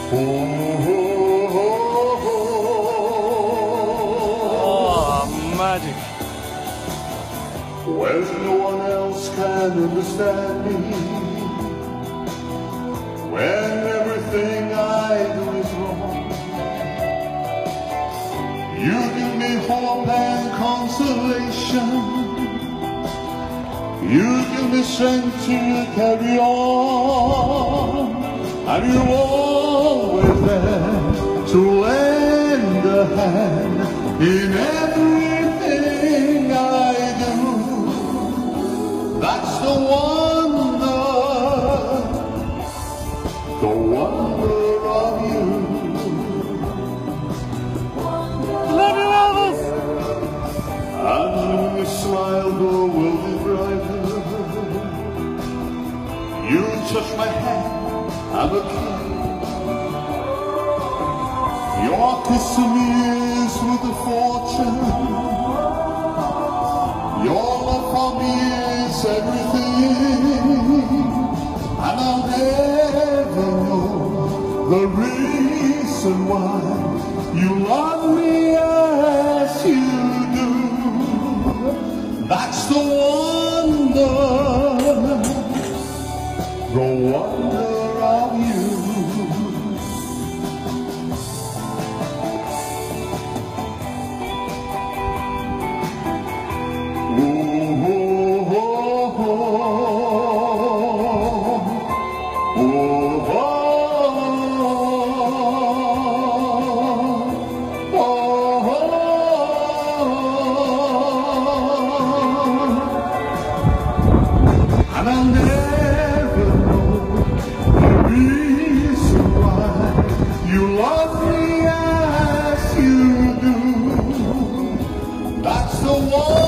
Oh, magic. When no one else can understand me, when everything I do is wrong, you give me hope and consolation. You give me strength to carry on, and you're always there to lend a hand in everything I do. That's the wonder of you. Love you, Elvis. And when you smile, the world is brighter. You touch my hand, I'm a king. Your kiss to me is with a fortune. Your love for me is everything. And I'll never know the reason why you love me as you do. That's the wonder of you. And I'll never know the reason why you love me as you do. That's the one.